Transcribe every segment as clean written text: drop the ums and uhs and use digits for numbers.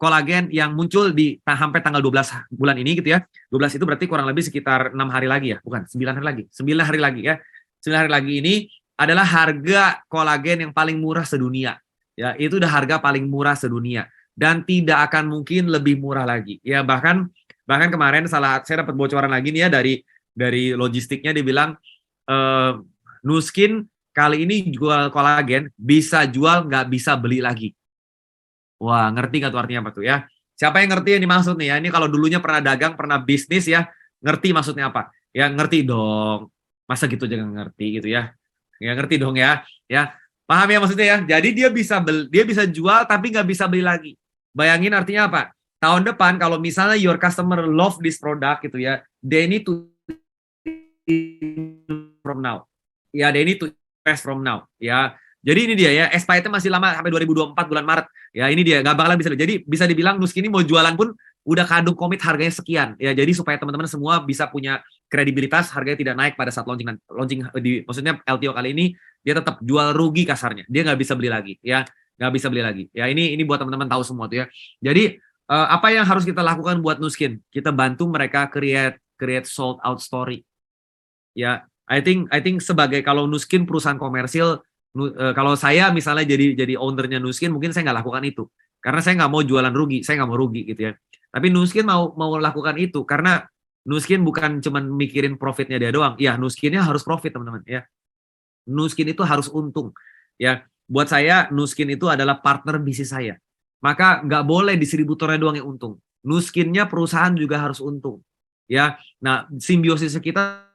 kolagen yang muncul di sampai tanggal 12 bulan ini gitu ya. 12 itu berarti kurang lebih sekitar 6 hari lagi ya, bukan 9 hari lagi. 9 hari lagi ya. 9 hari lagi ini adalah harga kolagen yang paling murah sedunia. Ya, itu udah harga paling murah sedunia dan tidak akan mungkin lebih murah lagi. Ya, bahkan kemarin saya dapat bocoran lagi nih ya dari logistiknya, dia bilang Nuskin kali ini jual kolagen bisa jual, nggak bisa beli lagi. Wah, ngerti nggak tuh artinya apa tuh ya? Siapa yang ngerti yang dimaksud nih ya? Ini kalau dulunya pernah dagang, pernah bisnis ya, ngerti maksudnya apa? Ya ngerti dong. Masa gitu aja nggak ngerti gitu ya? Ya ngerti dong ya. Ya paham ya maksudnya ya? Jadi dia bisa jual tapi nggak bisa beli lagi. Bayangin artinya apa? Tahun depan kalau misalnya your customer love this product gitu ya, they need to from now. Ya, they need to invest from now. Ya, jadi ini dia ya, expirednya masih lama sampai 2024 bulan Maret. Ya, ini dia nggak bakalan bisa. Jadi bisa dibilang Nuskin ini mau jualan pun udah kadung komit harganya sekian. Ya, jadi supaya teman-teman semua bisa punya kredibilitas, harganya tidak naik pada saat launching di maksudnya LTO kali ini dia tetap jual rugi kasarnya. Dia nggak bisa beli lagi. Ya, nggak bisa beli lagi. Ya, ini buat teman-teman tahu semua tuh ya. Jadi apa yang harus kita lakukan buat Nuskin? Kita bantu mereka create sold out story. Ya, I think sebagai kalau Nuskin perusahaan komersil, kalau saya misalnya jadi ownernya Nuskin, mungkin saya nggak lakukan itu karena saya nggak mau jualan rugi, saya nggak mau rugi gitu ya. Tapi Nuskin mau lakukan itu karena Nuskin bukan cuma mikirin profitnya dia doang. Ya, Nuskinnya harus profit teman-teman ya. Nuskin itu harus untung ya. Buat saya Nuskin itu adalah partner bisnis saya. Maka nggak boleh distributornya doang yang untung. Nuskinnya perusahaan juga harus untung ya. Nah, simbiosis kita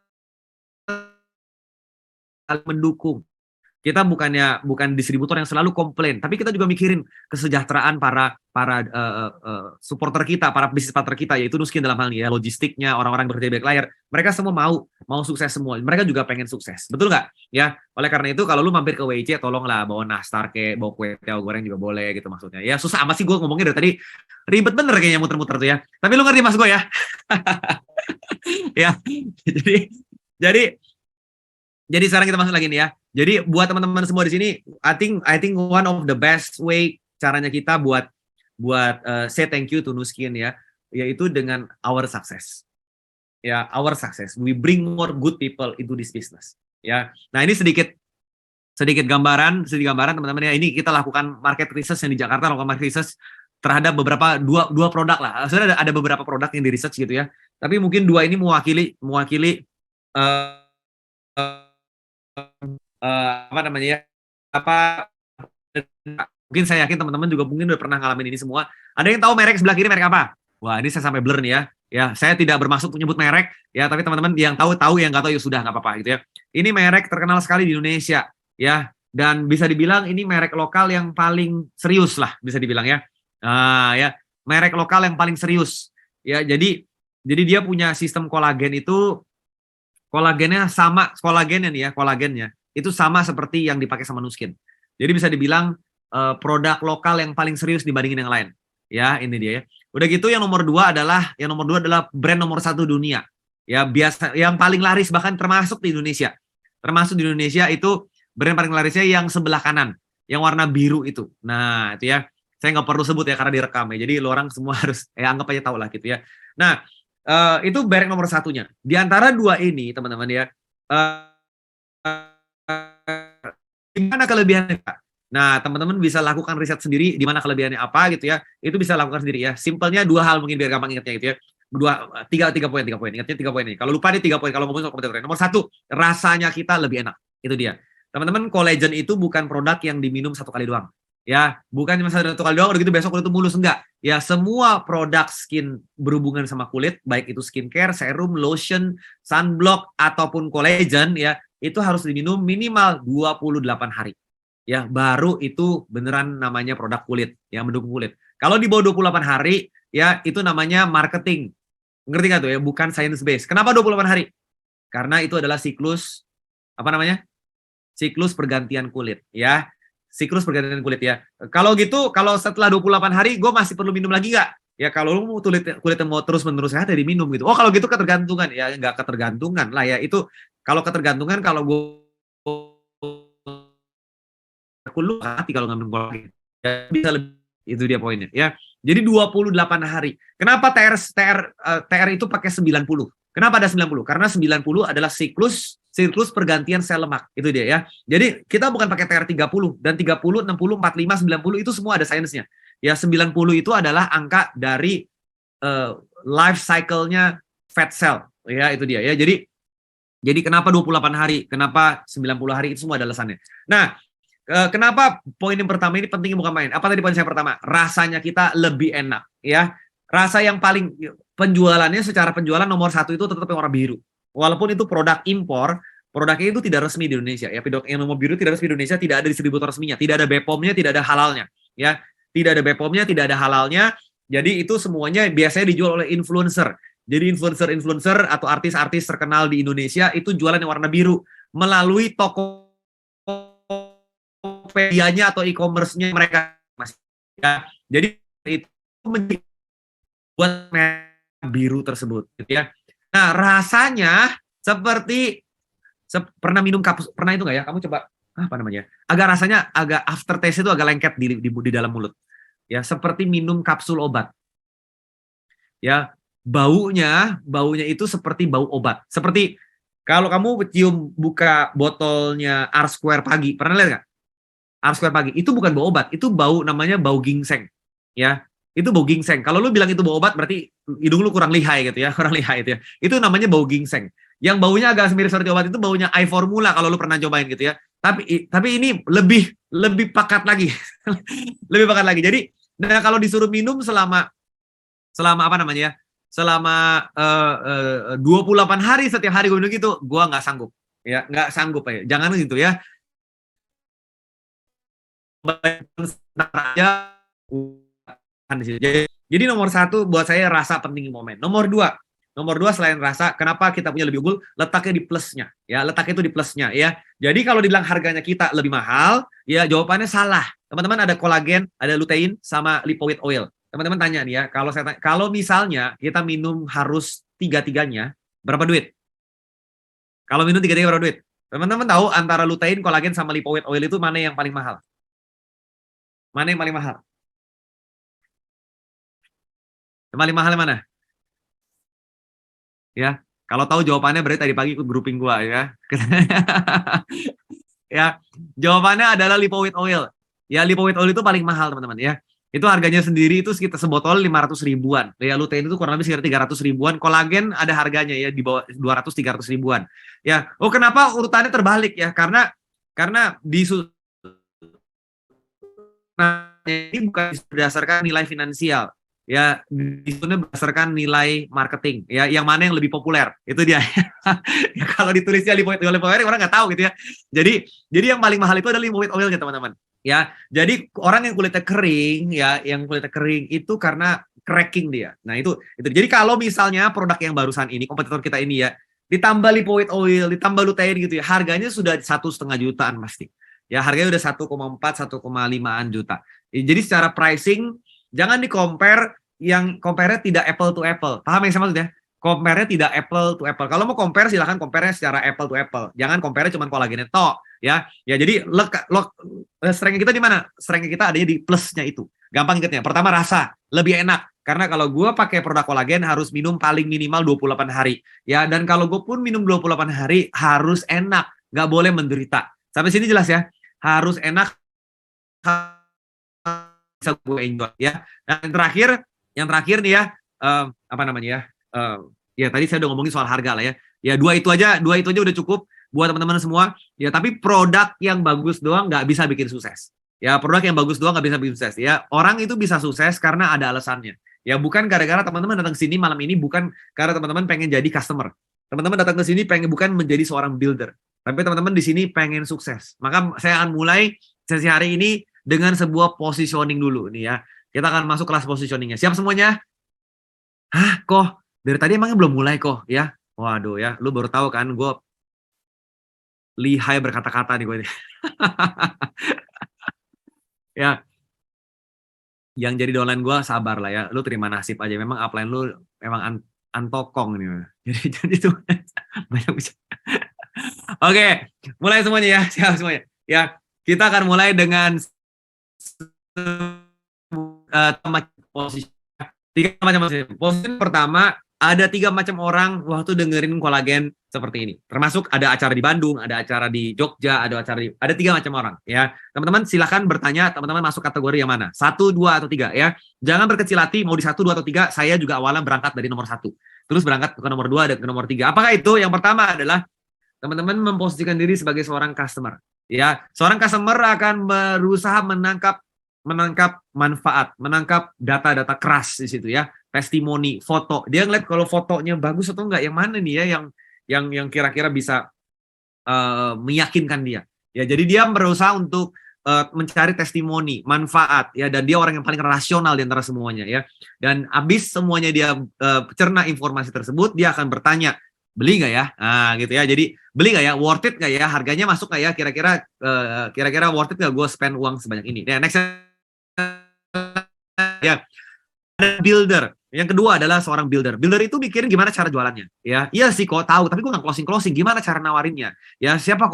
mendukung. Kita bukan distributor yang selalu komplain, tapi kita juga mikirin kesejahteraan para supporter kita, para bisnis partner kita, yaitu Nuskin dalam hal ini ya, logistiknya, orang-orang bekerja di back layar, mereka semua mau sukses semua. Mereka juga pengen sukses, betul nggak? Ya, oleh karena itu kalau lu mampir ke WIC, tolonglah bawa nastar bawa kue tiaw goreng juga boleh gitu maksudnya. Ya susah amat sih gue ngomongnya dari tadi, ribet bener kayaknya muter-muter tuh ya. Tapi lu ngerti mas gue ya? Ya, jadi sekarang kita masuk lagi nih ya. Jadi buat teman-teman semua di sini, I think one of the best way caranya kita buat say thank you to Nuskin ya, yaitu dengan our success. Ya, our success. We bring more good people into this business. Ya. Nah, ini sedikit gambaran teman-teman ya. Ini kita lakukan market research yang di Jakarta, lakukan market research terhadap beberapa dua produk lah. Sebenarnya ada beberapa produk yang di research gitu ya. Tapi mungkin dua ini mewakili apa namanya ya, mungkin saya yakin teman-teman juga mungkin udah pernah ngalamin ini semua. Ada yang tahu merek sebelah kiri merek apa? Wah, ini saya sampai blur nih ya. Ya, saya tidak bermaksud menyebut merek ya, tapi teman-teman yang tahu, yang nggak tahu ya sudah nggak apa-apa gitu ya. Ini merek terkenal sekali di Indonesia ya, dan bisa dibilang ini merek lokal yang paling serius lah bisa dibilang ya. Nah, ya, merek lokal yang paling serius. Ya, jadi dia punya sistem kolagen itu, kolagennya itu sama seperti yang dipakai sama Nuskin. Jadi bisa dibilang produk lokal yang paling serius dibandingin yang lain. Ya, ini dia ya. Udah gitu yang nomor dua adalah brand nomor 1 dunia. Ya, biasa yang paling laris bahkan termasuk di Indonesia. Termasuk di Indonesia itu brand paling larisnya yang sebelah kanan, yang warna biru itu. Nah, itu ya. Saya nggak perlu sebut ya karena direkam ya. Jadi lo orang semua harus anggap aja tahu lah gitu ya. Nah, itu brand nomor 1-nya. Di antara dua ini, teman-teman ya, gimana kelebihannya, Pak? Nah, teman-teman bisa lakukan riset sendiri di mana kelebihannya apa gitu ya. Itu bisa lakukan sendiri ya. Simpelnya dua hal mungkin biar gampang ingatnya gitu ya. Tiga poin. Ingatnya 3 poin ini. Kalau lupa nih 3 poin kalau ngomongin soal kompetitor. Nomor 1, rasanya kita lebih enak. Itu dia. Teman-teman, collagen itu bukan produk yang diminum 1 kali doang. Ya, bukan cuma 1 kali doang udah gitu besok kulit itu mulus, enggak. Ya, semua produk skin berhubungan sama kulit, baik itu skincare, serum, lotion, sunblock ataupun collagen ya, itu harus diminum minimal 28 hari. Ya, baru itu beneran namanya produk kulit yang mendukung kulit. Kalau di bawah 28 hari ya itu namanya marketing. Ngerti nggak tuh ya? Bukan science based. Kenapa 28 hari? Karena itu adalah siklus siklus pergantian kulit ya. Siklus pergantian kulit ya. Kalau gitu, kalau setelah 28 hari gue masih perlu minum lagi nggak? Ya kalau lu mau kulitnya mau terus-menerus sehat ya diminum gitu. Oh, kalau gitu ketergantungan. Ya nggak ketergantungan lah ya. Itu kalau ketergantungan kalau gue aku lu hati kalau nggak minum kolagen. Ya, bisa lebih, itu dia poinnya ya. Jadi 28 hari. Kenapa TR itu pakai 90? Kenapa ada 90? Karena 90 adalah siklus pergantian sel lemak. Itu dia ya. Jadi kita bukan pakai TR 30 dan 30, 60, 45, 90 itu semua ada sainsnya. Ya 90 itu adalah angka dari life cycle-nya fat cell. Ya itu dia ya. Jadi kenapa 28 hari? Kenapa 90 hari? Itu semua ada alasannya. Nah, kenapa poin yang pertama ini penting bukan main? Apa tadi poin saya pertama? Rasanya kita lebih enak, ya. Rasa yang paling penjualannya secara penjualan nomor satu itu tetap yang warna biru. Walaupun itu produk impor, produknya itu tidak resmi di Indonesia. Ya, yang nomor biru tidak resmi di Indonesia, tidak ada distributor resminya, tidak ada BPOM-nya, tidak ada halalnya. Ya, tidak ada BPOM-nya, tidak ada halalnya. Jadi itu semuanya biasanya dijual oleh influencer. Jadi influencer atau artis-artis terkenal di Indonesia itu jualan yang warna biru melalui toko Tokopedia-nya atau e-commerce-nya mereka, Mas. Ya, jadi itu membuat biru tersebut, gitu ya. Nah, rasanya seperti pernah minum kapsul, pernah itu nggak ya? Kamu coba apa namanya? Rasanya agak aftertaste itu agak lengket di dalam mulut. Ya, seperti minum kapsul obat. Ya, baunya itu seperti bau obat. Seperti kalau kamu cium buka botolnya R Square pagi, pernah lihat nggak? R Square pagi itu bukan bau obat, itu bau namanya bau ginseng, ya. Itu bau ginseng. Kalau lu bilang itu bau obat berarti hidung lu kurang lihai gitu ya, kurang lihai itu ya. Itu namanya bau ginseng. Yang baunya agak mirip seperti obat itu baunya iFormula kalau lu pernah cobain gitu ya. Tapi ini lebih pakat lagi. Lebih pakat lagi. Jadi nah kalau disuruh minum selama apa namanya ya? Selama 28 hari setiap hari gue minum gitu, gue nggak sanggup. Ya, nggak sanggup ya. Jangan gitu ya. Jadi nomor satu buat saya rasa penting momen. Nomor dua selain rasa, kenapa kita punya lebih unggul? Letaknya di plusnya, ya. Letaknya itu di plusnya, ya. Jadi kalau dibilang harganya kita lebih mahal, ya jawabannya salah. Teman-teman ada kolagen, ada lutein, sama lipoid oil. Teman-teman tanya nih ya, kalau misalnya kita minum harus tiga-tiganya, berapa duit? Kalau minum tiga-tiga berapa duit? Teman-teman tahu antara lutein, kolagen, sama lipoid oil itu mana yang paling mahal? Mana yang paling mahal? Yang paling mahal mana? Ya, kalau tahu jawabannya berarti tadi pagi ikut grouping gua ya. Ya, jawabannya adalah lipoid oil. Ya, lipoid oil itu paling mahal teman-teman ya. Itu harganya sendiri itu sekitar sebotol 500 ribuan. Ya, lutein itu kurang lebih sekitar 300 ribuan. Kolagen ada harganya ya di bawah 200-300 ribuan. Ya, kenapa urutannya terbalik ya? Karena ini bukan berdasarkan nilai finansial, ya disusunnya berdasarkan nilai marketing, ya yang mana yang lebih populer itu dia. Ya, kalau ditulisnya lipoid oil orang nggak tahu gitu ya. Jadi yang paling mahal itu adalah lipoid oilnya teman-teman. Ya, jadi orang yang kulitnya kering, ya yang kulitnya kering itu karena cracking dia. Nah itu. Jadi kalau misalnya produk yang barusan ini kompetitor kita ini ya ditambah lipoid oil, ditambah lutein gitu ya, harganya sudah 1,5 jutaan pasti. Ya harganya udah 1,4, 1,5-an juta. Jadi secara pricing jangan di-compare yang compare-nya tidak apple to apple. Paham yang saya maksudnya? Compare-nya tidak apple to apple. Kalau mau compare silahkan compare-nya secara apple to apple. Jangan compare-nya cuma kolagennya tok, ya. Ya jadi strength kita di mana? Strength kita adanya di plusnya itu. Gampang ingetnya. Pertama rasa, lebih enak. Karena kalau gue pakai produk kolagen harus minum paling minimal 28 hari. Ya, dan kalau gue pun minum 28 hari harus enak, nggak boleh menderita. Sampai sini jelas ya? Harus enak, bisa gue enjoy ya. Dan yang terakhir nih ya, apa namanya ya? Ya tadi saya udah ngomongin soal harga lah ya. Ya dua itu aja udah cukup buat teman-teman semua. Ya tapi produk yang bagus doang nggak bisa bikin sukses. Ya produk yang bagus doang nggak bisa bikin sukses. Ya orang itu bisa sukses karena ada alasannya. Ya bukan gara-gara teman-teman datang ke sini malam ini bukan karena teman-teman pengen jadi customer. Teman-teman datang ke sini bukan menjadi seorang builder. Tapi teman-teman di sini pengen sukses. Maka saya akan mulai sesi hari ini dengan sebuah positioning dulu nih ya. Kita akan masuk kelas positioningnya. Siap semuanya? Hah, kok? Dari tadi emangnya belum mulai kok ya? Waduh ya, lu baru tahu kan gue lihai berkata-kata nih gue ini. Ya, yang jadi downline gue sabar lah ya. Lu terima nasib aja. Memang upline lu memang antokong nih. Jadi itu banyak bisa. Oke, mulai semuanya ya. Siap semuanya. Ya, kita akan mulai dengan tema posisi. Tiga macam posisi. Posisi pertama, ada 3 macam orang waktu dengerin kolagen seperti ini. Termasuk ada acara di Bandung, ada acara di Jogja, ada 3 macam orang. Ya, teman-teman silahkan bertanya, teman-teman masuk kategori yang mana? 1, 2, atau 3 ya. Jangan berkecil hati, mau di 1, 2, atau 3. Saya juga awalnya berangkat dari nomor 1. Terus berangkat ke nomor 2 dan ke nomor 3. Apakah itu? Yang pertama adalah teman-teman memposisikan diri sebagai seorang customer. Ya, seorang customer akan berusaha menangkap manfaat, menangkap data-data keras di situ ya, testimoni, foto. Dia ngeliat kalau fotonya bagus atau enggak, yang mana nih ya yang kira-kira bisa meyakinkan dia. Ya, jadi dia berusaha untuk mencari testimoni, manfaat ya, dan dia orang yang paling rasional di antara semuanya ya. Dan habis semuanya dia cerna informasi tersebut, dia akan bertanya, beli nggak ya? Nah, gitu ya. Jadi beli nggak ya? Worth it nggak ya? Harganya masuk nggak ya? Kira-kira worth it nggak gue spend uang sebanyak ini? Nah, next ya, ada builder. Yang kedua adalah seorang builder. Builder itu mikirin gimana cara jualannya. Ya, iya sih kok tahu, tapi gue nggak closing. Gimana cara nawarinnya? Ya, siapa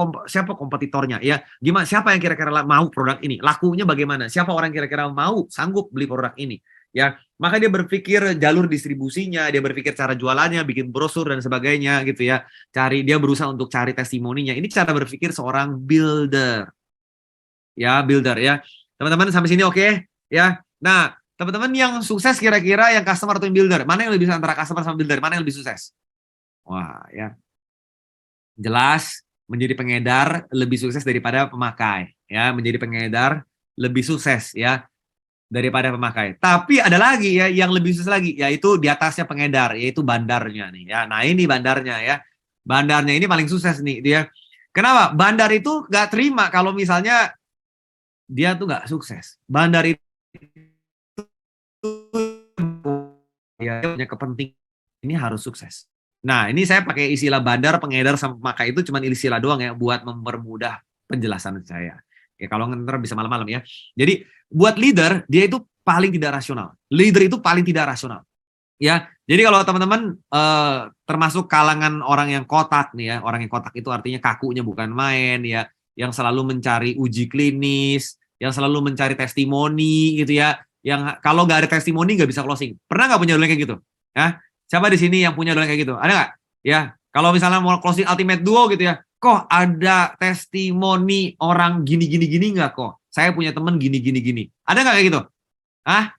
kompetitornya? Ya, gimana? Siapa yang kira-kira mau produk ini? Lakunya bagaimana? Siapa orang kira-kira mau sanggup beli produk ini? Ya, maka dia berpikir jalur distribusinya, dia berpikir cara jualannya, bikin brosur dan sebagainya gitu ya. Dia berusaha untuk cari testimoninya. Ini cara berpikir seorang builder. Ya, builder ya. Teman-teman sampai sini oke? Ya. Nah, teman-teman yang sukses kira-kira yang customer atau yang builder? Mana yang lebih sukses antara customer sama builder? Mana yang lebih sukses? Wah, ya. Jelas menjadi pengedar lebih sukses daripada pemakai, ya. Menjadi pengedar lebih sukses ya daripada pemakai. Tapi ada lagi ya yang lebih sukses lagi, yaitu di atasnya pengedar, yaitu bandarnya nih ya. Nah, ini bandarnya ya. Bandarnya ini paling sukses nih dia. Kenapa? Bandar itu nggak terima kalau misalnya dia tuh nggak sukses. Bandar itu ya punya kepentingan ini harus sukses. Nah, ini saya pakai istilah bandar, pengedar, sama pemakai itu cuma istilah doang ya buat mempermudah penjelasan saya. Ya kalau ntar bisa malam-malam ya. Jadi buat leader dia itu paling tidak rasional. Leader itu paling tidak rasional. Ya, jadi kalau teman-teman termasuk kalangan orang yang kotak nih ya, orang yang kotak itu artinya kakunya bukan main ya, yang selalu mencari uji klinis, yang selalu mencari testimoni gitu ya, yang kalau nggak ada testimoni nggak bisa closing. Pernah nggak punya dolen kayak gitu? Ya, siapa di sini yang punya dolen kayak gitu? Ada nggak? Ya, kalau misalnya mau closing ultimate duo gitu ya, kok ada testimoni orang gini nggak kok? Saya punya temen gini. Ada nggak kayak gitu? Ah,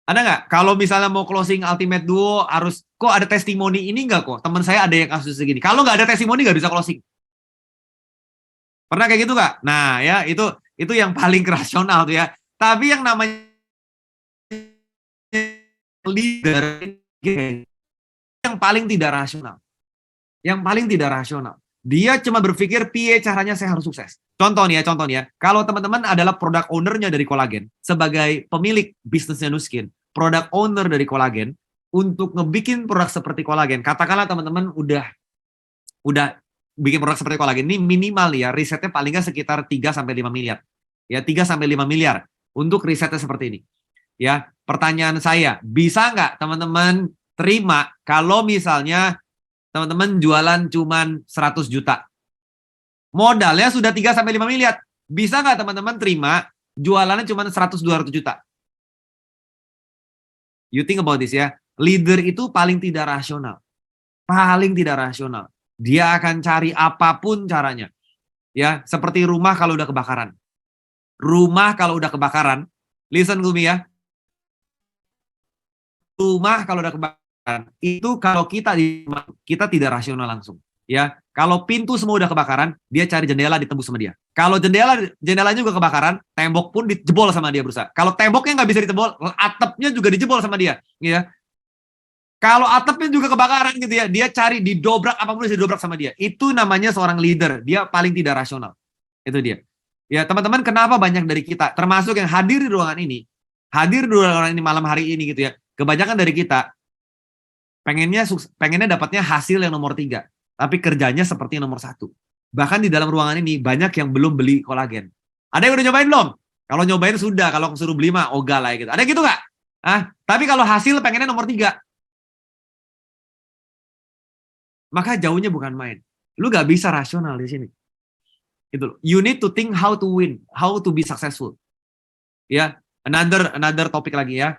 ada nggak? Kalau misalnya mau closing ultimate duo harus kok ada testimoni ini nggak kok? Teman saya ada yang kasus segini. Kalau nggak ada testimoni nggak bisa closing. Pernah kayak gitu nggak? Nah ya itu yang paling rasional tuh ya. Tapi yang namanya leader yang paling tidak rasional. Yang paling tidak rasional. Dia cuma berpikir piye caranya saya harus sukses. Contoh nih ya. Kalau teman-teman adalah product owner-nya dari kolagen, sebagai pemilik bisnisnya Nuskin, product owner dari kolagen, untuk ngebikin produk seperti kolagen, katakanlah teman-teman udah bikin produk seperti kolagen, ini minimal ya, risetnya paling nggak sekitar 3-5 miliar. Ya, 3-5 miliar untuk risetnya seperti ini. Ya, pertanyaan saya, bisa nggak teman-teman terima kalau misalnya teman-teman jualan cuman 100 juta. Modalnya sudah 3-5 miliar. Bisa nggak teman-teman terima jualannya cuman 100-200 juta? You think about this ya. Leader itu paling tidak rasional. Paling tidak rasional. Dia akan cari apapun caranya. Ya, seperti rumah kalau udah kebakaran. Rumah kalau udah kebakaran, listen to me ya. Rumah kalau udah kebakaran, itu kalau kita tidak rasional langsung. Ya, kalau pintu semua udah kebakaran, dia cari jendela ditembus sama dia. Kalau jendelanya juga kebakaran, tembok pun dijebol sama dia berusaha. Kalau temboknya nggak bisa dijebol, atapnya juga dijebol sama dia. Ya. Kalau atapnya juga kebakaran gitu ya, dia cari didobrak apapun bisa didobrak sama dia. Itu namanya seorang leader. Dia paling tidak rasional. Itu dia. Ya teman-teman, kenapa banyak dari kita, termasuk yang hadir di ruangan ini malam hari ini gitu ya. Kebanyakan dari kita pengennya dapatnya hasil yang nomor 3, tapi kerjanya seperti yang nomor 1. Bahkan di dalam ruangan ini banyak yang belum beli kolagen. Ada yang udah nyobain belum? Kalau nyobain sudah, kalau suruh beli mah ogah lah gitu. Ada gitu nggak? Tapi kalau hasil pengennya nomor 3. Maka jauhnya bukan main. Lu gak bisa rasional di sini. Itu. You need to think how to win, how to be successful. Ya, Another topik lagi ya.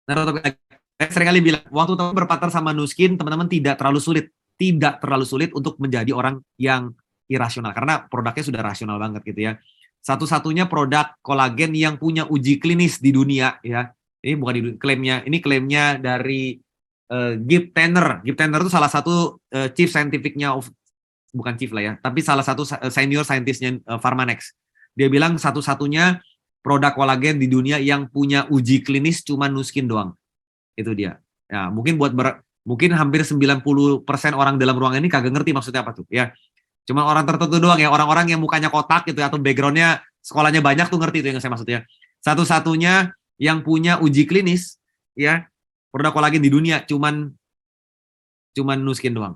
Another topik lagi. Saya sering kali bilang, waktu teman berpartner sama Nuskin, teman-teman tidak terlalu sulit. Tidak terlalu sulit untuk menjadi orang yang irasional. Karena produknya sudah rasional banget gitu ya. Satu-satunya produk kolagen yang punya uji klinis di dunia ya. Ini bukan di klaimnya, ini klaimnya dari Gib Tanner. Gib Tanner itu salah satu chief scientific-nya, bukan chief lah ya, tapi salah satu senior scientist-nya Pharmanex. Dia bilang satu-satunya produk kolagen di dunia yang punya uji klinis cuma Nuskin doang. Itu dia. Ya, mungkin mungkin hampir 90% orang dalam ruangan ini kagak ngerti maksudnya apa tuh ya. Cuma orang tertentu doang ya, orang-orang yang mukanya kotak gitu atau backgroundnya sekolahnya banyak tuh ngerti itu yang saya maksudnya. Satu-satunya yang punya uji klinis ya produk kolagen di dunia cuman Nuskin doang.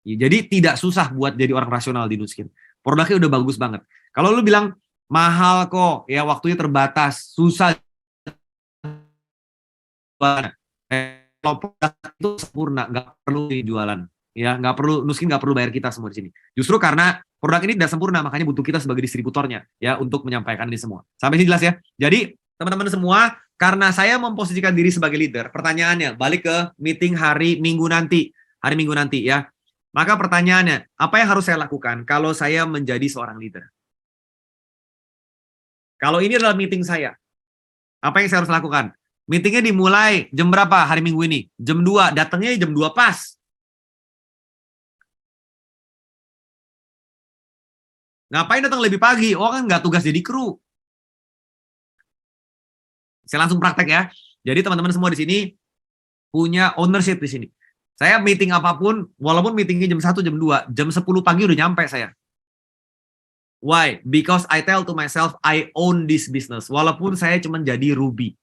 Jadi tidak susah buat jadi orang rasional di Nuskin. Produknya udah bagus banget. Kalau lu bilang mahal kok, ya waktunya terbatas, susah. Kalau produk itu sempurna, nggak perlu dijualan. Ya, nggak perlu, Nuskin nggak perlu bayar kita semua di sini. Justru karena produk ini tidak sempurna, makanya butuh kita sebagai distributornya ya untuk menyampaikan ini semua. Sampai sini jelas ya. Jadi teman-teman semua, karena saya memposisikan diri sebagai leader, pertanyaannya balik ke meeting hari Minggu nanti ya. Maka pertanyaannya, apa yang harus saya lakukan kalau saya menjadi seorang leader? Kalau ini adalah meeting saya, apa yang saya harus lakukan? Meetingnya dimulai jam berapa hari Minggu ini? Jam 2, datangnya jam 2 pas. Ngapain datang lebih pagi? Oh kan nggak tugas jadi kru. Saya langsung praktek ya. Jadi teman-teman semua di sini punya ownership di sini. Saya meeting apapun, walaupun meetingnya jam 1, jam 2, jam 10 pagi udah nyampe saya. Why? Because I tell to myself, I own this business. Walaupun saya cuma jadi Ruby.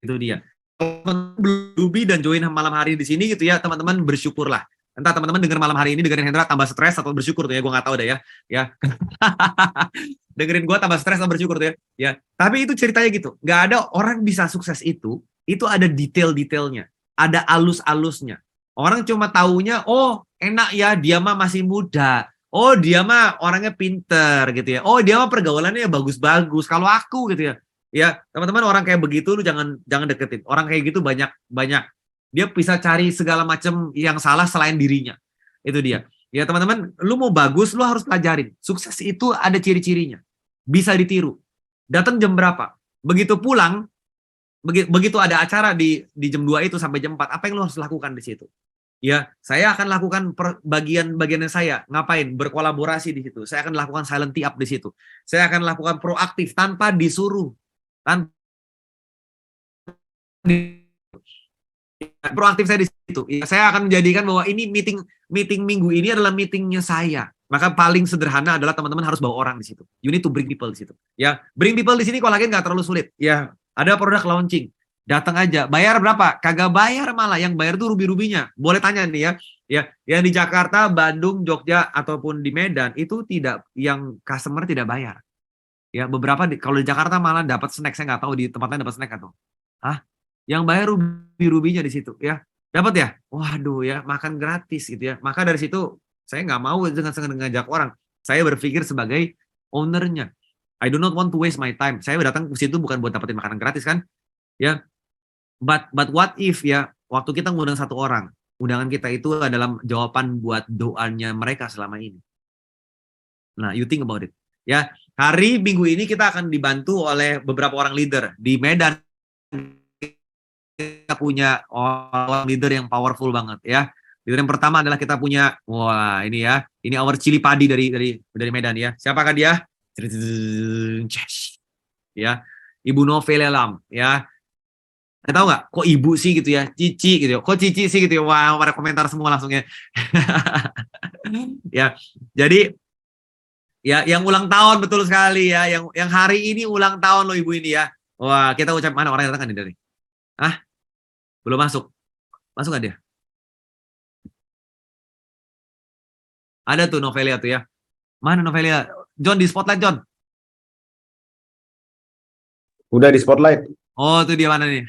Itu dia. Teman-teman Ruby dan join malam hari di sini gitu ya, teman-teman bersyukurlah. Entah teman-teman dengar malam hari ini dengerin Hendra tambah stres atau bersyukur tuh ya, gue nggak tahu deh ya. Ya. Dengerin gue tambah stres atau bersyukur tuh ya. Ya. Tapi itu ceritanya gitu. Nggak ada orang bisa sukses itu ada detail-detailnya. Ada alus-alusnya. Orang cuma taunya, oh enak ya, dia mah masih muda. Oh dia mah orangnya pinter gitu ya. Oh dia mah pergaulannya bagus-bagus. Kalau aku gitu ya. Ya teman-teman orang kayak begitu lu jangan deketin. Orang kayak gitu banyak. Dia bisa cari segala macam yang salah selain dirinya. Itu dia. Ya teman-teman, lu mau bagus, lu harus pelajarin. Sukses itu ada ciri-cirinya. Bisa ditiru. Datang jam berapa? Begitu pulang, begitu ada acara di jam 2 itu sampai jam 4, apa yang lu harus lakukan di situ? Ya, saya akan lakukan bagian-bagiannya saya. Ngapain? Berkolaborasi di situ. Saya akan lakukan silent up di situ. Saya akan lakukan proaktif tanpa disuruh. Proaktif saya di situ. Ya, saya akan menjadikan bahwa ini meeting minggu ini adalah meetingnya saya. Maka paling sederhana adalah teman-teman harus bawa orang di situ. You need to bring people di situ. Ya, bring people di sini kolagen nggak terlalu sulit. Ya, ada produk launching. Datang aja. Bayar berapa? Kagak bayar malah. Yang bayar tuh rubi-rubinya. Boleh tanya nih ya. Ya, yang di Jakarta, Bandung, Jogja ataupun di Medan itu tidak, yang customer tidak bayar. Ya, beberapa kalau di Jakarta malah dapat snack. Saya nggak tahu di tempatnya dapat snack atau. Hah? Yang bayar rubi-rubinya di situ ya. Dapat ya? Waduh ya, makan gratis gitu ya. Maka dari situ saya nggak mau dengan ngajak orang. Saya berpikir sebagai ownernya. I do not want to waste my time. Saya datang ke situ bukan buat dapetin makanan gratis kan? Ya. But what if ya, waktu kita ngundang satu orang, undangan kita itu adalah jawaban buat doanya mereka selama ini. Nah, you think about it. Ya, hari Minggu ini kita akan dibantu oleh beberapa orang leader di Medan. Kita punya orang leader yang powerful banget ya. Leader yang pertama adalah kita punya, wah ini ya, ini our cili padi dari Medan ya. Siapakah dia? Ya, Ibu Novelia Lam ya. Tahu nggak? Kok ibu sih gitu ya? Cici gitu ya. Kok Cici sih gitu ya? Wah, pada komentar semua langsungnya. Ya, jadi ya yang ulang tahun betul sekali ya. Yang hari ini ulang tahun loh ibu ini ya. Wah, kita ucap mana orang yang datang kan dari? Ah, belum masuk. Masuk nggak dia? Ada tuh Novelia tuh ya. Mana Novelia? John di spotlight John. Udah di spotlight. Oh tuh dia mana nih?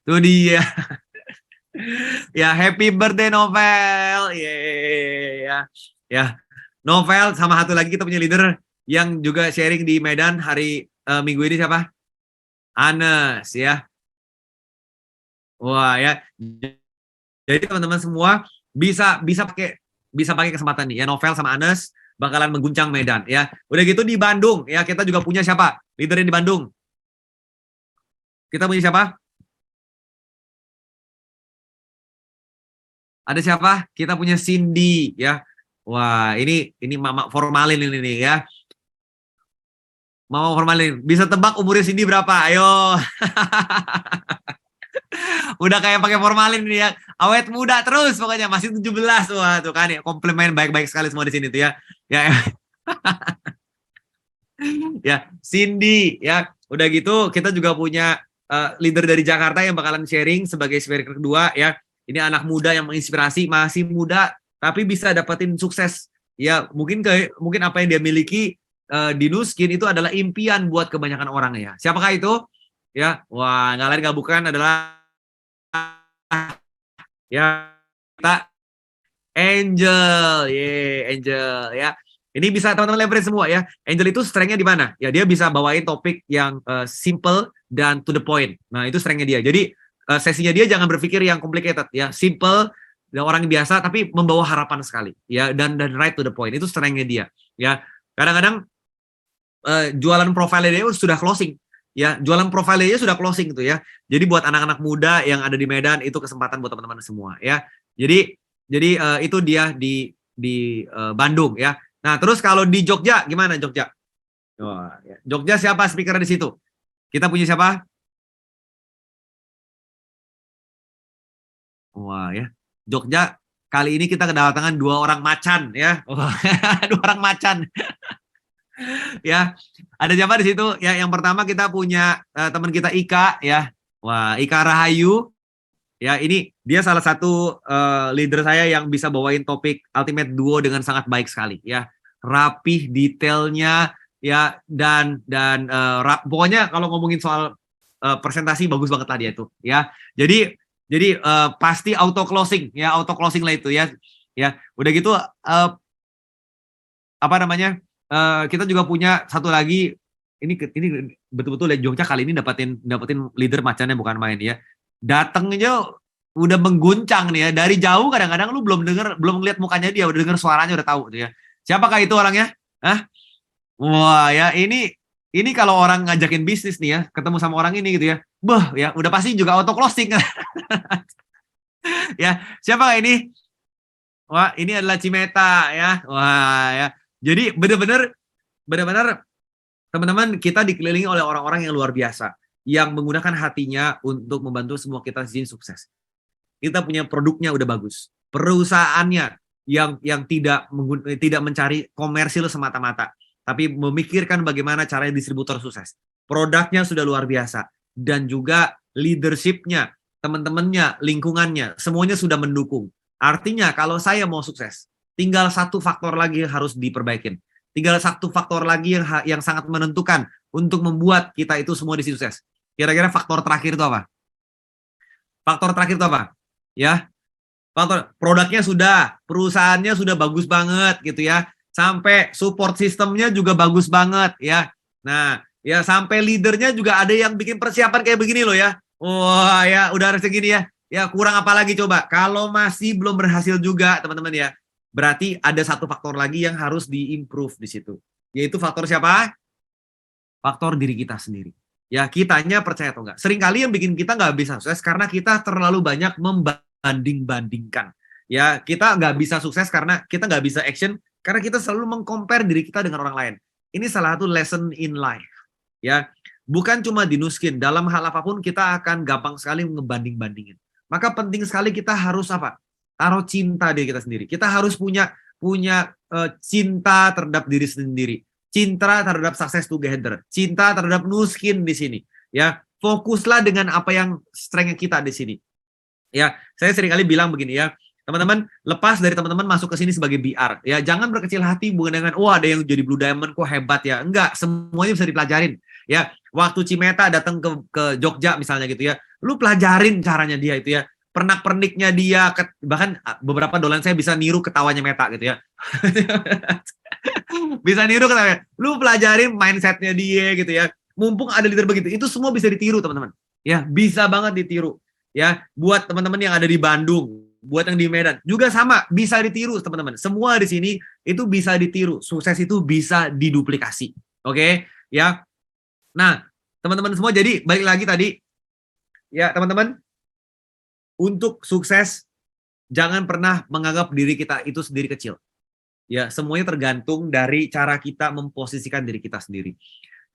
Tuh dia. Ya happy birthday Novel. Ya. Novel sama satu lagi kita punya leader yang juga sharing di Medan hari minggu ini siapa? Anes ya. Wah ya. Jadi teman-teman semua bisa pakai kesempatan nih ya, Novel sama Anes bakalan mengguncang Medan ya. Udah gitu di Bandung ya, kita juga punya siapa? Leadernya di Bandung. Kita punya siapa? Ada siapa? Kita punya Cindy ya. Wah, ini Mama Formalin ini nih ya. Mama Formalin. Bisa tebak umurnya Cindy berapa? Ayo. Udah kayak pakai formalin ini ya. Awet muda terus pokoknya, masih 17. Wah, tuh kan ya, komplimen baik-baik sekali semua di sini tuh ya. Ya. Ya, Cindy ya. Udah gitu kita juga punya leader dari Jakarta yang bakalan sharing sebagai speaker kedua ya. Ini anak muda yang menginspirasi, masih muda tapi bisa dapetin sukses. Ya, mungkin apa yang dia miliki di Nuskin itu adalah impian buat kebanyakan orang ya. Siapakah itu? Ya, wah, nggak lain nggak bukan adalah ya kita Angel, Angel ya. Ini bisa teman-teman leverage semua ya. Angel itu strength-nya di mana? Ya dia bisa bawain topik yang simple dan to the point. Nah itu strength-nya dia. Jadi sesinya dia jangan berpikir yang complicated ya. Simple dan orang biasa tapi membawa harapan sekali ya, dan right to the point. Itu strength-nya dia ya. Kadang-kadang jualan profile dia sudah closing. Ya, jualan profile-nya sudah closing gitu ya. Jadi buat anak-anak muda yang ada di Medan itu kesempatan buat teman-teman semua ya. Jadi itu dia di Bandung ya. Nah, terus kalau di Jogja gimana Jogja? Wah, ya. Jogja siapa speaker di situ? Kita punya siapa? Wah ya. Jogja kali ini kita kedatangan 2 orang macan ya. Wah, 2 orang macan. Ya, ada siapa di situ? Ya, yang pertama kita punya teman kita Ika ya. Wah, Ika Rahayu. Ya, ini dia salah satu leader saya yang bisa bawain topik Ultimate Duo dengan sangat baik sekali ya. Rapih detailnya ya, dan pokoknya kalau ngomongin soal presentasi bagus banget lah dia itu ya. Jadi pasti auto closing ya, auto closing lah itu ya. Ya, udah gitu apa namanya? Kita juga punya satu lagi, ini betul-betul Jogja kali ini dapatin leader macannya bukan main ya. Datang aja udah mengguncang nih ya, dari jauh kadang-kadang lu belum ngeliat mukanya dia, udah denger suaranya udah tahu tuh ya. Siapakah itu orangnya? Hah? Wah ya, ini kalau orang ngajakin bisnis nih ya, ketemu sama orang ini gitu ya. Ya udah pasti juga auto closing. Ya, siapa ini? Wah, ini adalah Cimeta ya. Wah ya. Jadi benar-benar teman-teman, kita dikelilingi oleh orang-orang yang luar biasa yang menggunakan hatinya untuk membantu semua kita jadi sukses. Kita punya produknya udah bagus, perusahaannya yang tidak mencari komersil semata-mata, tapi memikirkan bagaimana caranya distributor sukses. Produknya sudah luar biasa, dan juga leadership-nya, teman-temannya, lingkungannya, semuanya sudah mendukung. Artinya kalau saya mau sukses, tinggal satu faktor lagi yang harus diperbaikin. Tinggal satu faktor lagi yang sangat menentukan untuk membuat kita itu semua di sukses. Kira-kira faktor terakhir itu apa? Faktor terakhir itu apa? Ya, faktor produknya sudah, perusahaannya sudah bagus banget gitu ya. Sampai support sistemnya juga bagus banget ya. Nah, ya sampai leadernya juga ada yang bikin persiapan kayak begini loh ya. Wah ya, udah harus segini ya. Ya kurang apa lagi coba? Kalau masih belum berhasil juga teman-teman ya, berarti ada satu faktor lagi yang harus diimprove di situ. Yaitu faktor siapa? Faktor diri kita sendiri. Ya, kitanya percaya atau enggak. Seringkali yang bikin kita nggak bisa sukses karena kita terlalu banyak membanding-bandingkan. Ya, kita nggak bisa sukses karena kita nggak bisa action karena kita selalu meng-compare diri kita dengan orang lain. Ini salah satu lesson in life. Ya, bukan cuma di Nuskin, dalam hal apapun kita akan gampang sekali ngebanding-bandingin. Maka penting sekali kita harus apa? Taruh cinta diri kita sendiri. Kita harus punya cinta terhadap diri sendiri, cinta terhadap success together, cinta terhadap Nuskin di sini. Ya, fokuslah dengan apa yang strength kita di sini. Ya, saya seringkali bilang begini ya, teman-teman, lepas dari teman-teman masuk ke sini sebagai BR. Ya, jangan berkecil hati bukan dengan ada yang jadi Blue Diamond kok hebat ya. Enggak, semuanya bisa dipelajarin. Ya, waktu Cimeta datang ke Jogja misalnya gitu ya, lu pelajarin caranya dia itu ya. pernak-perniknya dia, bahkan beberapa dolan saya bisa niru ketawanya Meta gitu ya. Bisa niru ketawanya. Lu pelajarin mindsetnya dia gitu ya. Mumpung ada leader begitu, itu semua bisa ditiru teman-teman. Ya, bisa banget ditiru. Ya, buat teman-teman yang ada di Bandung, buat yang di Medan juga sama, bisa ditiru teman-teman. Semua di sini itu bisa ditiru. Sukses itu bisa diduplikasi. Oke, ya. Nah, teman-teman semua, jadi balik lagi tadi ya teman-teman, untuk sukses jangan pernah menganggap diri kita itu sendiri kecil. Ya, semuanya tergantung dari cara kita memposisikan diri kita sendiri.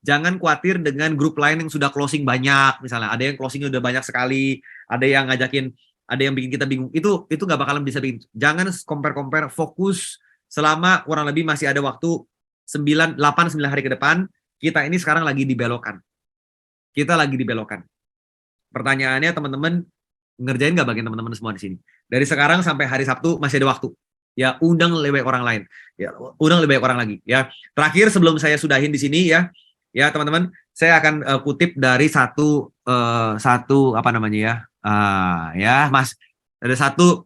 Jangan khawatir dengan grup lain yang sudah closing banyak, misalnya ada yang closingnya udah banyak sekali, ada yang ngajakin, ada yang bikin kita bingung. Itu nggak bakalan bisa bikin. Jangan compare, fokus selama kurang lebih masih ada waktu 8-9 hari ke depan. Kita ini sekarang lagi dibelokkan. Kita lagi dibelokkan. Pertanyaannya teman-teman, ngerjain nggak bagian teman-teman semua di sini? Dari sekarang sampai hari Sabtu masih ada waktu. Ya, undang lebih banyak orang lain. Ya, undang lebih banyak orang lagi. Ya, terakhir sebelum saya sudahin di sini ya teman-teman, saya akan kutip dari satu apa namanya ya, ya Mas, ada satu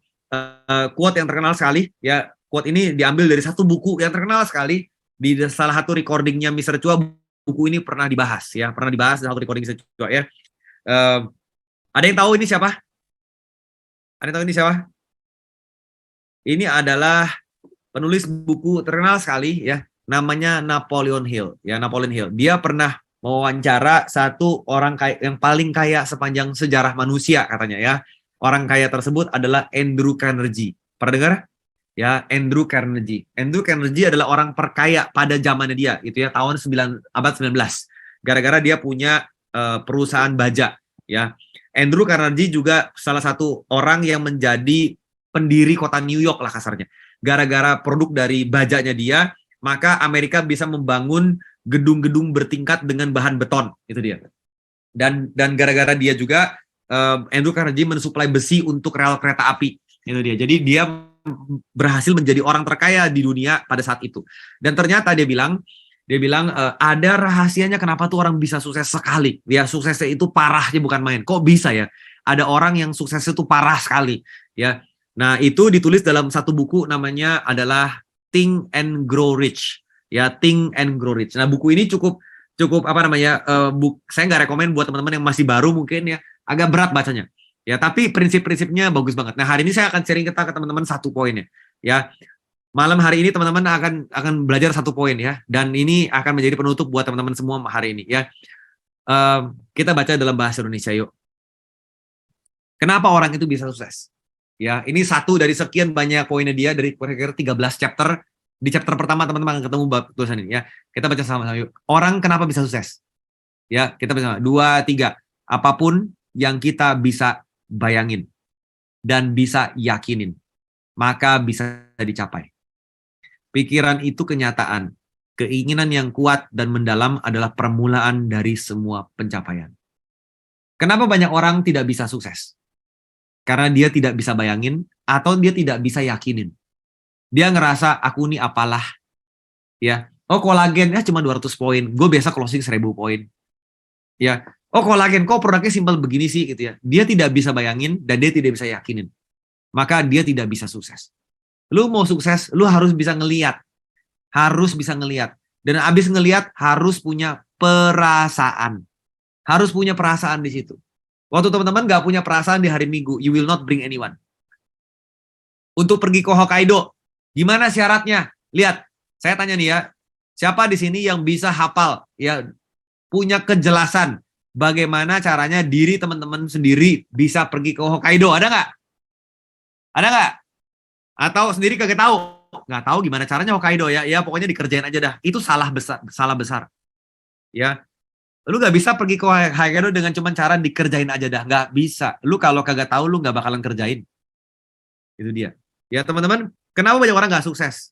quote yang terkenal sekali. Ya, quote ini diambil dari satu buku yang terkenal sekali di salah satu recordingnya Mr. Chua. Buku ini pernah dibahas di satu recording Mr. Chua ya. Ada yang tahu ini siapa? Ada yang tahu ini siapa? Ini adalah penulis buku terkenal sekali ya, namanya Napoleon Hill. Ya, Napoleon Hill. Dia pernah mewawancara satu orang kaya, yang paling kaya sepanjang sejarah manusia katanya ya. Orang kaya tersebut adalah Andrew Carnegie. Pernah dengar? Ya, Andrew Carnegie. Andrew Carnegie adalah orang terkaya pada zamannya dia, itu ya, tahun abad 19. Gara-gara dia punya perusahaan baja ya. Andrew Carnegie juga salah satu orang yang menjadi pendiri kota New York lah kasarnya. Gara-gara produk dari bajanya dia, maka Amerika bisa membangun gedung-gedung bertingkat dengan bahan beton, itu dia. Dan gara-gara dia juga Andrew Carnegie mensuplai besi untuk rel kereta api, itu dia. Jadi dia berhasil menjadi orang terkaya di dunia pada saat itu. Dan ternyata dia bilang ada rahasianya kenapa tuh orang bisa sukses sekali. Ya, suksesnya itu parahnya bukan main. Kok bisa ya? Ada orang yang suksesnya itu parah sekali. Ya, nah itu ditulis dalam satu buku namanya adalah Think and Grow Rich. Ya, Think and Grow Rich. Nah, buku ini cukup apa namanya? Saya nggak rekomen buat teman-teman yang masih baru mungkin ya, agak berat bacanya. Ya, tapi prinsip-prinsipnya bagus banget. Nah, hari ini saya akan sharing ke teman-teman satu poinnya. Ya, malam hari ini teman-teman akan belajar satu poin ya, dan ini akan menjadi penutup buat teman-teman semua hari ini ya. Kita baca dalam bahasa Indonesia yuk. Kenapa orang itu bisa sukses? Ya, ini satu dari sekian banyak poinnya dia dari kira-kira 13 chapter. Di chapter pertama teman-teman akan ketemu tulisan ini ya. Kita baca sama-sama yuk. Orang kenapa bisa sukses? Ya, kita baca 2, 3. Apapun yang kita bisa bayangin dan bisa yakinin, maka bisa dicapai. Pikiran itu kenyataan. Keinginan yang kuat dan mendalam adalah permulaan dari semua pencapaian. Kenapa banyak orang tidak bisa sukses? Karena dia tidak bisa bayangin atau dia tidak bisa yakinin. Dia ngerasa aku ini apalah. Ya. Oh, kolagen cuma 200 poin. Gue biasa closing 1000 poin. Ya. Oh, kolagen kok produknya simpel begini sih gitu ya. Dia tidak bisa bayangin dan dia tidak bisa yakinin. Maka dia tidak bisa sukses. Lu mau sukses, lu harus bisa ngelihat. Harus bisa ngelihat. Dan abis ngelihat, harus punya perasaan. Harus punya perasaan di situ. Waktu teman-teman gak punya perasaan di hari Minggu, you will not bring anyone. Untuk pergi ke Hokkaido, gimana syaratnya? Lihat, saya tanya nih ya, siapa di sini yang bisa hafal, ya punya kejelasan bagaimana caranya diri teman-teman sendiri bisa pergi ke Hokkaido? Ada nggak? Ada nggak? Atau sendiri kagak tahu? Nggak tahu gimana caranya Hokkaido ya? Ya pokoknya dikerjain aja dah. Itu salah besar. Ya, lu nggak bisa pergi ke Hokkaido dengan cuma cara dikerjain aja dah. Nggak bisa. Lu kalau kagak tahu lu nggak bakalan kerjain. Itu dia. Ya teman-teman, kenapa banyak orang nggak sukses?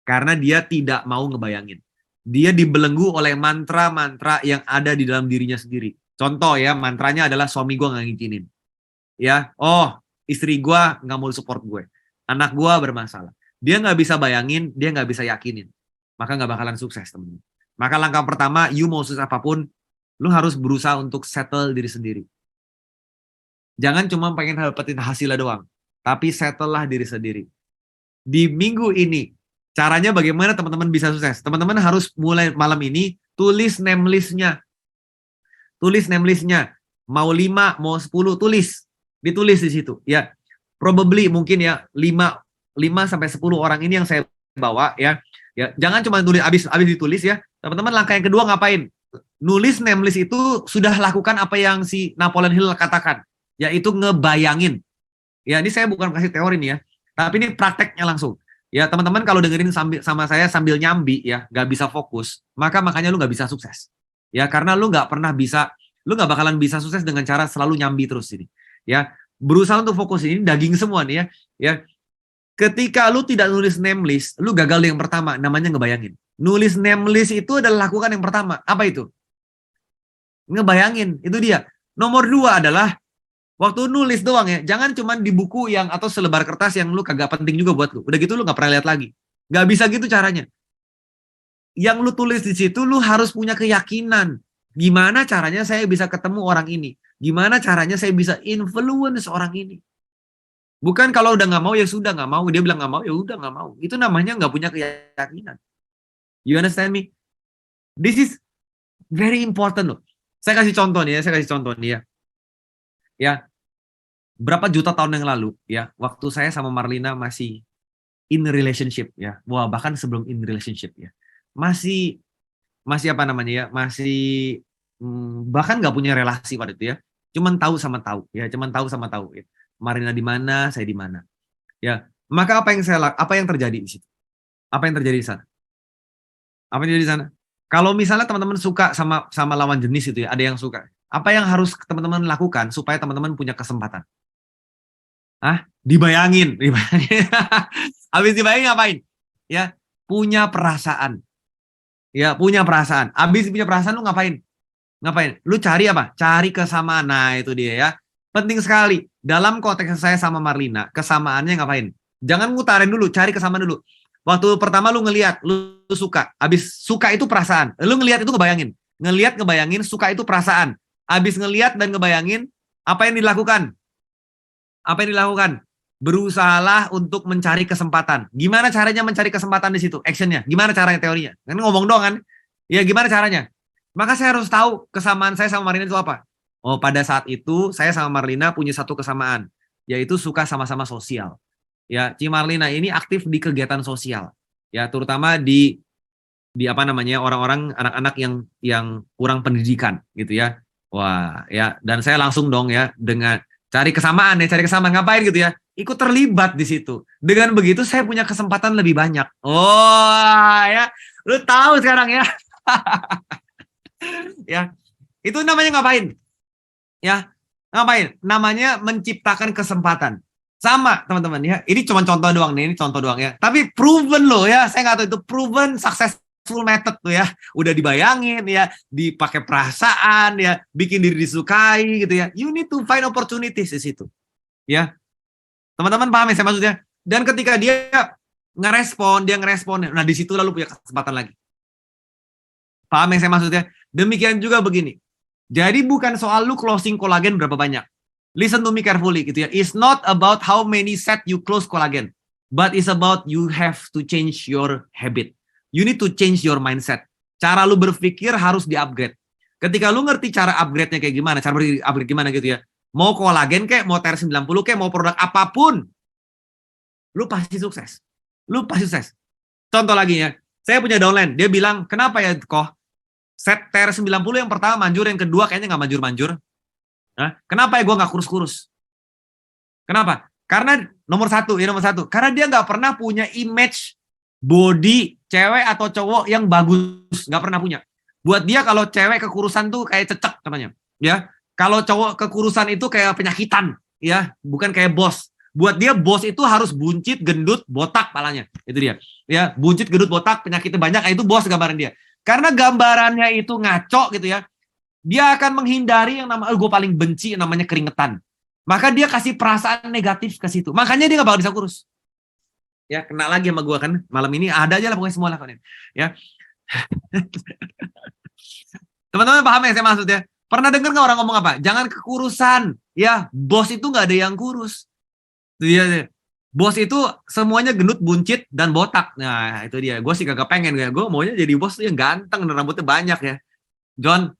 Karena dia tidak mau ngebayangin. Dia dibelenggu oleh mantra-mantra yang ada di dalam dirinya sendiri. Contoh ya, mantranya adalah suami gue nggak ngizinin. Ya, oh istri gue nggak mau support gue. Anak gue bermasalah. Dia nggak bisa bayangin, dia nggak bisa yakinin. Maka nggak bakalan sukses, teman-teman. Maka langkah pertama, you mau sukses apapun, lu harus berusaha untuk settle diri sendiri. Jangan cuma pengen dapetin hasilnya doang, tapi settle diri sendiri. Di minggu ini, caranya bagaimana teman-teman bisa sukses? Teman-teman harus mulai malam ini tulis name list-nya. Tulis name list-nya. Mau 5, mau 10, tulis. Ditulis di situ. Ya, probably mungkin ya 5 sampai 10 orang ini yang saya bawa ya. Ya, jangan cuma tulis habis ditulis ya. Teman-teman langkah yang kedua ngapain? Nulis name list itu sudah lakukan apa yang si Napoleon Hill katakan, yaitu ngebayangin. Ya, ini saya bukan kasih teori nih ya, tapi ini prakteknya langsung. Ya, teman-teman kalau dengerin sama saya sambil nyambi ya, nggak bisa fokus, makanya lu nggak bisa sukses. Ya, karena lu nggak bakalan bisa sukses dengan cara selalu nyambi terus ini. Ya, berusaha untuk fokus ini daging semua nih ya. Ya, ketika lu tidak nulis name list, lu gagal yang pertama, namanya ngebayangin. Nulis name list itu adalah lakukan yang pertama. Apa itu? Ngebayangin, itu dia. Nomor 2 adalah waktu nulis doang ya, jangan cuma di buku yang atau selebar kertas yang lu kagak penting juga buat lu. Udah gitu lu nggak pernah lihat lagi. Nggak bisa gitu caranya. Yang lu tulis di situ lu harus punya keyakinan. Gimana caranya saya bisa ketemu orang ini? Gimana caranya saya bisa influence orang ini? Bukan kalau udah nggak mau ya sudah nggak mau. Dia bilang nggak mau ya udah nggak mau. Itu namanya nggak punya keyakinan. You understand me? This is very important loh. Saya kasih contoh nih ya. Ya, berapa juta tahun yang lalu ya, waktu saya sama Marlina masih in relationship ya. Wah, bahkan sebelum in relationship ya. Masih apa namanya ya? Masih bahkan nggak punya relasi pada itu ya. Cuman tahu sama tahu ya, ya. Marlina di mana, saya di mana. Ya. Maka apa yang terjadi di situ? Apa yang terjadi di sana? Apa yang terjadi di sana? Kalau misalnya teman-teman suka sama lawan jenis itu ya, ada yang suka. Apa yang harus teman-teman lakukan supaya teman-teman punya kesempatan? Dibayangin. Habis dibayangin ngapain? Ya, punya perasaan. Ya, punya perasaan. Habis punya perasaan lu ngapain? Lu cari apa? Cari kesamaan. Nah, itu dia ya. Penting sekali. Dalam konteks saya sama Marlina, kesamaannya ngapain? Jangan ngutarin dulu, cari kesamaan dulu. Waktu pertama lu ngelihat, lu suka. Habis suka itu perasaan. Lu ngelihat itu ngebayangin. Ngebayangin, suka itu perasaan. Habis ngelihat dan ngebayangin, apa yang dilakukan? Berusahalah untuk mencari kesempatan. Gimana caranya mencari kesempatan di situ? Actionnya. Gimana caranya teorinya? Kan ngomong doang kan? Ya gimana caranya? Maka saya harus tahu kesamaan saya sama Marlina itu apa. Oh, pada saat itu saya sama Marlina punya satu kesamaan, yaitu suka sama-sama sosial. Ya, Ci Marlina ini aktif di kegiatan sosial. Ya, terutama di apa namanya orang-orang anak-anak yang kurang pendidikan gitu ya. Wah, ya, dan saya langsung dong ya dengan cari kesamaan ngapain gitu ya, ikut terlibat di situ. Dengan begitu saya punya kesempatan lebih banyak. Oh ya, lu tahu sekarang ya. Ya, itu namanya ngapain? Ya, ngapain? Namanya menciptakan kesempatan. Sama teman-teman ya, ini cuma contoh doang nih, ini contoh doang ya. Tapi proven loh ya, saya nggak tahu itu proven successful method tuh ya. Udah dibayangin ya, dipakai perasaan ya, bikin diri disukai gitu ya. You need to find opportunities di situ. Ya, teman-teman paham ya saya maksudnya? Dan ketika dia ngerespon, nah di situ lalu punya kesempatan lagi. Paham yang saya maksudnya? Demikian juga begini. Jadi bukan soal lu closing kolagen berapa banyak. Listen to me carefully gitu ya. It's not about how many set you close collagen, but it's about you have to change your habit. You need to change your mindset. Cara lu berpikir harus di-upgrade. Ketika lu ngerti cara upgrade-nya kayak gimana, cara upgrade gimana gitu ya. Mau kolagen kayak, mau TR90 kayak, mau produk apapun, lu pasti sukses. Contoh lagi ya, saya punya downline, dia bilang, kenapa ya kok set TR90 yang pertama manjur, yang kedua kayaknya nggak manjur-manjur. Nah, kenapa ya gue nggak kurus-kurus? Kenapa? Karena nomor satu, karena dia nggak pernah punya image body cewek atau cowok yang bagus, nggak pernah punya. Buat dia kalau cewek kekurusan tuh kayak cecek namanya, ya. Kalau cowok kekurusan itu kayak penyakitan, ya, bukan kayak bos. Buat dia bos itu harus buncit, gendut, botak palanya. Itu dia. Ya, buncit, gendut, botak, penyakitnya banyak, itu bos gambaran dia. Karena gambarannya itu ngaco gitu ya. Dia akan menghindari yang namanya, gue paling benci yang namanya keringetan. Maka dia kasih perasaan negatif ke situ. Makanya dia gak bakal bisa kurus. Ya, kena lagi sama gue kan. Malam ini ada aja lah pokoknya semua lah. Ya. Teman-teman paham yang saya maksud ya? Pernah dengar nggak orang ngomong apa? Jangan kekurusan. Ya, bos itu nggak ada yang kurus. Itu dia. Bos itu semuanya gendut, buncit, dan botak. Nah, itu dia. Gue sih kagak pengen. Gue maunya jadi bos tuh yang ganteng dan rambutnya banyak ya. John,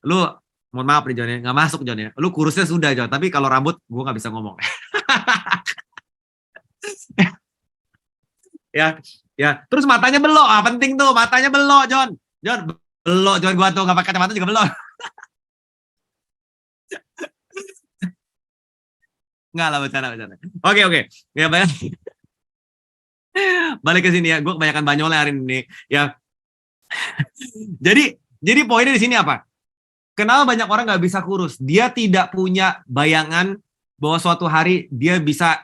lu, mohon maaf nih John ya, nggak masuk John ya. Lu kurusnya sudah John, tapi kalau rambut gue nggak bisa ngomong. Ya, ya. Terus matanya belok. Ah, penting tuh. Matanya belok John. John, belok John. Gue tuh nggak pakai kacamata juga belok. Nggak lah, bercanda. Oke. Ya, balik ke sini ya. Gue kebanyakan banyolnya hari ini. Ya, jadi poinnya di sini apa? Kenapa banyak orang nggak bisa kurus? Dia tidak punya bayangan bahwa suatu hari dia bisa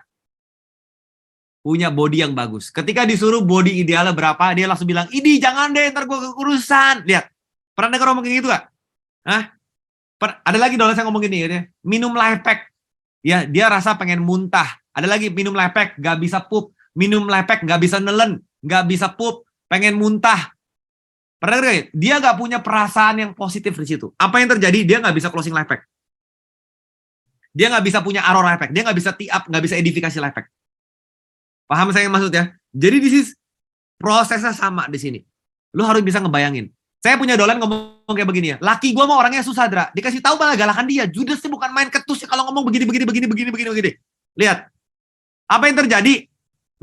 punya body yang bagus. Ketika disuruh body idealnya berapa, dia langsung bilang, "Ini jangan deh, ntar gue kekurusan." Lihat, pernah dengar ngomong kayak gitu gak? Hah? Ada lagi dosen yang ngomong gini, ya, minum life pack. Ya, dia rasa pengen muntah. Ada lagi minum life pack, gak bisa pup. Minum life pack, gak bisa nelen. Gak bisa pup, pengen muntah. Pernah dengar gak? Dia gak punya perasaan yang positif di situ. Apa yang terjadi? Dia gak bisa closing life pack. Dia gak bisa punya arrow life pack. Dia gak bisa tee up, gak bisa edifikasi life pack. Paham saya yang maksud ya? Jadi di sini prosesnya sama di sini. Lu harus bisa ngebayangin. Saya punya dolan ngomong kayak begini ya. Laki gue mah orangnya susah, Dra. Dikasih tahu malah galakan dia. Judes sih bukan main ketus ya kalau ngomong begini. Lihat. Apa yang terjadi?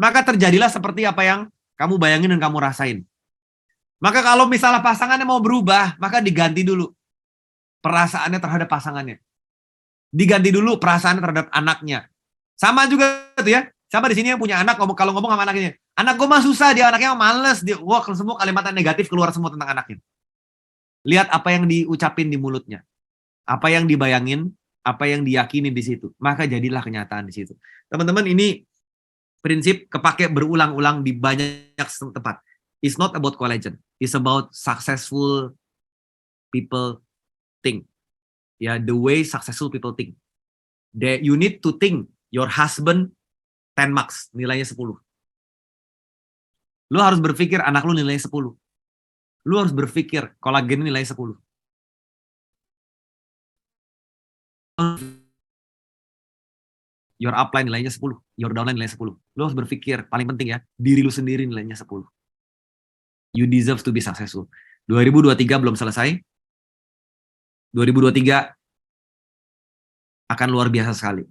Maka terjadilah seperti apa yang kamu bayangin dan kamu rasain. Maka kalau misalnya pasangannya mau berubah, maka diganti dulu perasaannya terhadap pasangannya. Diganti dulu perasaannya terhadap anaknya. Sama juga tuh ya. Sama di sini yang punya anak, kalau ngomong sama anaknya, anak gue mah susah, dia anaknya males, dia semua kalimat negatif keluar semua tentang anaknya. Lihat apa yang diucapin di mulutnya, apa yang dibayangin, apa yang diyakini di situ, maka jadilah kenyataan di situ. Teman-teman, ini prinsip kepake berulang-ulang di banyak tempat. It's not about collagen, it's about successful people think. Ya, the way successful people think. You need to think your husband 10 marks, nilainya 10. Lu harus berpikir anak lu nilainya 10. Lu harus berpikir kolagen nilainya 10. Your upline nilainya 10. Your downline nilainya 10. Lu harus berpikir, paling penting ya, diri lu sendiri nilainya 10. You deserve to be successful. 2023 belum selesai. 2023 akan luar biasa sekali.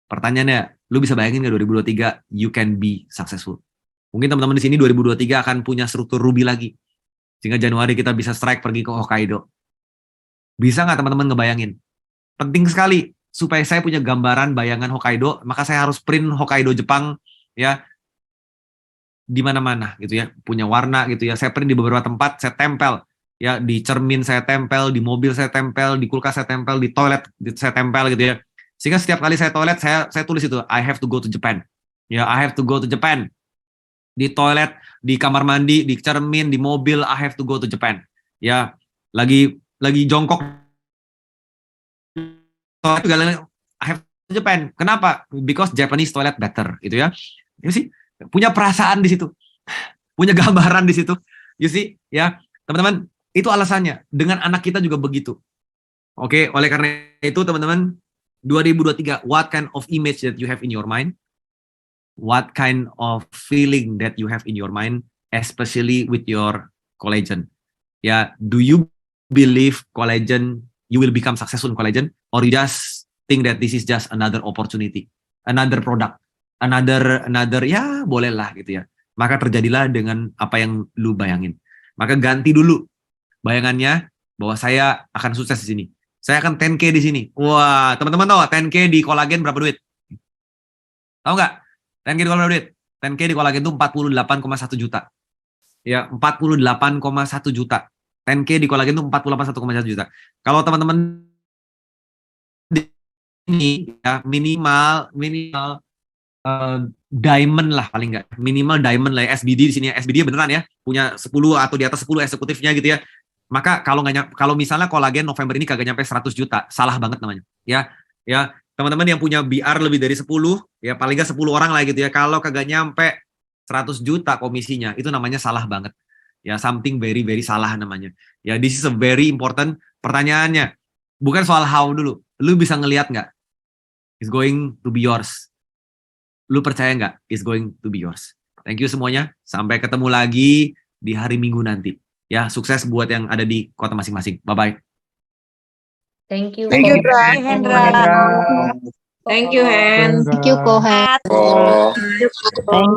Pertanyaannya, lu bisa bayangin nggak 2023 you can be successful? Mungkin teman-teman di sini 2023 akan punya struktur Ruby lagi. Sehingga Januari kita bisa strike pergi ke Hokkaido. Bisa nggak teman-teman ngebayangin? Penting sekali supaya saya punya gambaran bayangan Hokkaido, maka saya harus print Hokkaido Jepang ya di mana-mana gitu ya. Punya warna gitu ya. Saya print di beberapa tempat, saya tempel. Ya, di cermin saya tempel, di mobil saya tempel, di kulkas saya tempel, di toilet saya tempel gitu ya. Sehingga setiap kali saya toilet, saya tulis itu, I have to go to Japan. Ya, I have to go to Japan. Di toilet, di kamar mandi, di cermin, di mobil, I have to go to Japan. Ya, lagi jongkok, toilet juga, I have to go to Japan. Kenapa? Because Japanese toilet better, gitu ya. You see, punya perasaan di situ, punya gambaran di situ. You see, ya, teman-teman, itu alasannya. Dengan anak kita juga begitu. Oke, oleh karena itu, teman-teman, 2023, what kind of image that you have in your mind? What kind of feeling that you have in your mind, especially with your collagen? Ya, do you believe collagen, you will become successful in collagen, or you just think that this is just another opportunity, another product, another ya bolehlah gitu ya. Maka terjadilah dengan apa yang lu bayangin. Maka ganti dulu bayangannya bahwa saya akan sukses di sini. Saya akan 10K di sini. Wah, teman-teman tahu 10K di kolagen berapa duit? Tahu nggak? 10K di kolagen berapa duit? 10K di kolagen itu 48,1 juta. Ya, 48,1 juta. 10K di kolagen itu 48,1 juta. Kalau teman-teman ini ya minimal diamond lah paling nggak. Minimal diamond lah ya, SBD di sini ya. SBD beneran ya. Punya 10 atau di atas 10 eksekutifnya gitu ya. Maka kalau misalnya kolagen November ini kagak nyampe 100 juta, salah banget namanya. Ya, teman-teman yang punya BR lebih dari 10, ya paling nggak 10 orang lah gitu ya. Kalau kagak nyampe 100 juta komisinya, itu namanya salah banget. Ya, something very very salah namanya. Ya, this is a very important pertanyaannya. Bukan soal how dulu. Lu bisa ngelihat nggak? It's going to be yours. Lu percaya nggak? It's going to be yours. Thank you semuanya. Sampai ketemu lagi di hari Minggu nanti. Ya, sukses buat yang ada di kota masing-masing. Bye-bye. Thank you. Thank you, Hendra. Thank you, Hen. Thank you, Kohen. Thank you.